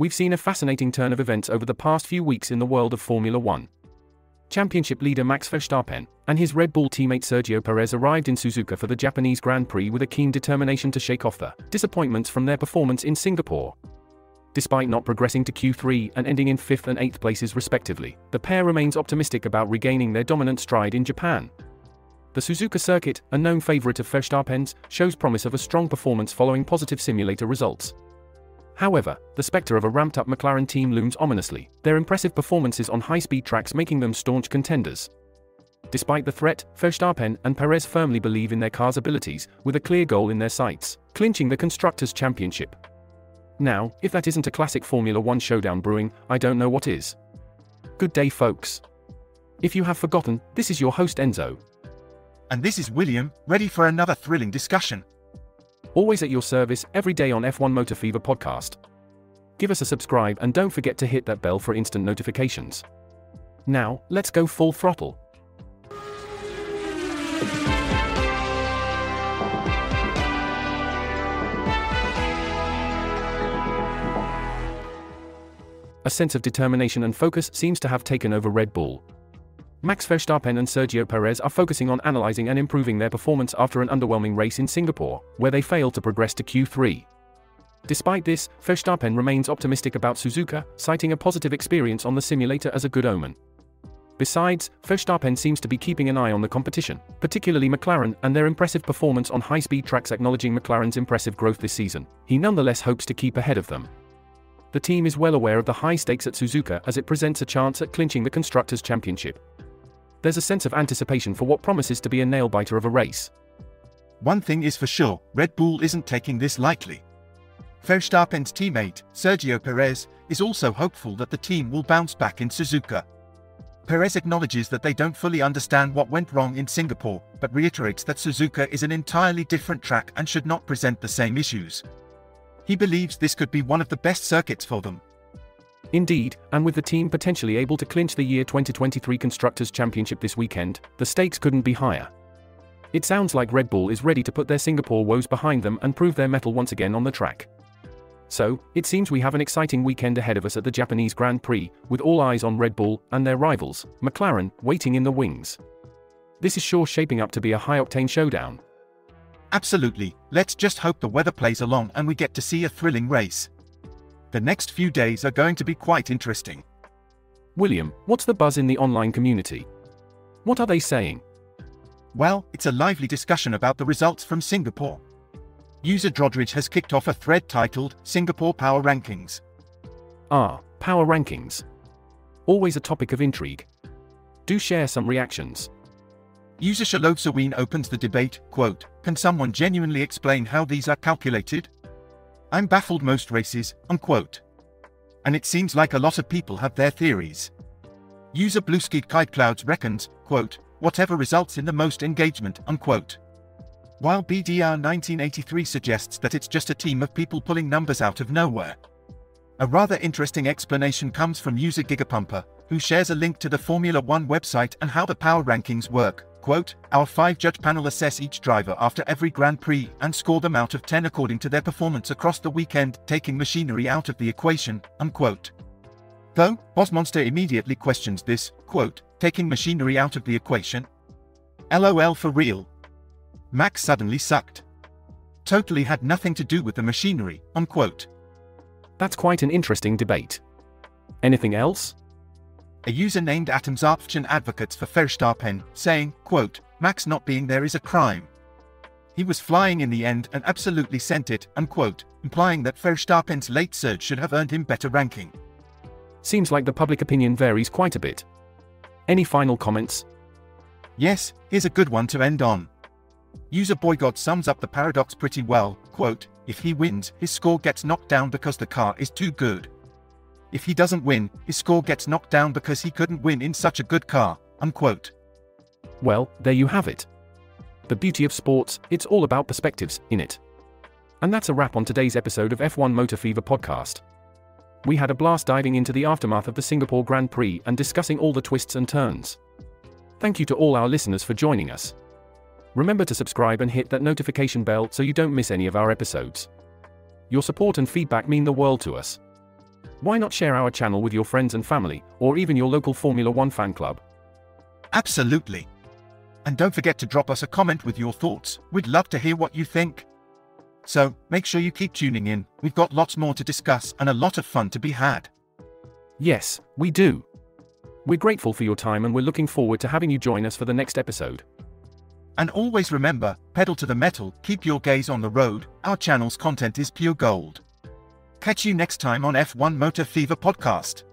we've seen a fascinating turn of events over the past few weeks in the world of Formula One. Championship leader Max Verstappen and his Red Bull teammate Sergio Perez arrived in Suzuka for the Japanese Grand Prix with a keen determination to shake off the disappointments from their performance in Singapore. Despite not progressing to Q3 and ending in 5th and 8th places respectively, the pair remains optimistic about regaining their dominant stride in Japan. The Suzuka circuit, a known favorite of Verstappen's, shows promise of a strong performance following positive simulator results. However, the spectre of a ramped-up McLaren team looms ominously, their impressive performances on high-speed tracks making them staunch contenders. Despite the threat, Verstappen and Perez firmly believe in their car's abilities, with a clear goal in their sights: clinching the Constructors' Championship. Now, if that isn't a classic Formula One showdown brewing, I don't know what is. Good day, folks. If you have forgotten, this is your host Enzo. And this is William, ready for another thrilling discussion. Always at your service, every day on F1 Motor Fever podcast. Give us a subscribe and don't forget to hit that bell for instant notifications. Now, let's go full throttle. A sense of determination and focus seems to have taken over Red Bull. Max Verstappen and Sergio Perez are focusing on analyzing and improving their performance after an underwhelming race in Singapore, where they failed to progress to Q3. Despite this, Verstappen remains optimistic about Suzuka, citing a positive experience on the simulator as a good omen. Besides, Verstappen seems to be keeping an eye on the competition, particularly McLaren and their impressive performance on high-speed tracks. Acknowledging McLaren's impressive growth this season, he nonetheless hopes to keep ahead of them. The team is well aware of the high stakes at Suzuka as it presents a chance at clinching the Constructors' Championship. There's a sense of anticipation for what promises to be a nail-biter of a race. One thing is for sure, Red Bull isn't taking this lightly. Verstappen's teammate, Sergio Perez, is also hopeful that the team will bounce back in Suzuka. Perez acknowledges that they don't fully understand what went wrong in Singapore, but reiterates that Suzuka is an entirely different track and should not present the same issues. He believes this could be one of the best circuits for them. Indeed, and with the team potentially able to clinch the year 2023 Constructors' Championship this weekend, the stakes couldn't be higher. It sounds like Red Bull is ready to put their Singapore woes behind them and prove their mettle once again on the track. So, it seems we have an exciting weekend ahead of us at the Japanese Grand Prix, with all eyes on Red Bull and their rivals, McLaren, waiting in the wings. This is sure shaping up to be a high-octane showdown. Absolutely, let's just hope the weather plays along and we get to see a thrilling race. The next few days are going to be quite interesting. William, what's the buzz in the online community? What are they saying? Well, it's a lively discussion about the results from Singapore. User Drodridge has kicked off a thread titled Singapore Power Rankings. Power rankings. Always a topic of intrigue. Do share some reactions. User Shalovsaween opens the debate, quote, "Can someone genuinely explain how these are calculated? I'm baffled most races," unquote. And it seems like a lot of people have their theories. User Blueski Kite Clouds reckons, quote, "Whatever results in the most engagement," unquote. While BDR 1983 suggests that it's just a team of people pulling numbers out of nowhere. A rather interesting explanation comes from user Gigapumper, who shares a link to the Formula One website and how the power rankings work. Quote, "Our 5-judge panel assess each driver after every Grand Prix and score them out of 10 according to their performance across the weekend, taking machinery out of the equation," unquote. Though, Bosmonster immediately questions this, quote, "Taking machinery out of the equation? LOL for real. Max suddenly sucked. Totally had nothing to do with the machinery," unquote. That's quite an interesting debate. Anything else? A user named Atomsarpfchen advocates for Verstappen, saying, quote, "Max not being there is a crime. He was flying in the end and absolutely sent it," unquote, implying that Verstappen's late surge should have earned him better ranking. Seems like the public opinion varies quite a bit. Any final comments? Yes, here's a good one to end on. User Boygod sums up the paradox pretty well, quote, "If he wins, his score gets knocked down because the car is too good. If he doesn't win, his score gets knocked down because he couldn't win in such a good car," unquote. Well, there you have it. The beauty of sports, it's all about perspectives, innit? And that's a wrap on today's episode of F1 Motor Fever podcast. We had a blast diving into the aftermath of the Singapore Grand Prix and discussing all the twists and turns. Thank you to all our listeners for joining us. Remember to subscribe and hit that notification bell so you don't miss any of our episodes. Your support and feedback mean the world to us. Why not share our channel with your friends and family, or even your local Formula One fan club? Absolutely. And don't forget to drop us a comment with your thoughts. We'd love to hear what you think. So, make sure you keep tuning in. We've got lots more to discuss and a lot of fun to be had. Yes, we do. We're grateful for your time and we're looking forward to having you join us for the next episode. And always remember, pedal to the metal, keep your gaze on the road. Our channel's content is pure gold. Catch you next time on F1 Motor Fever Podcast.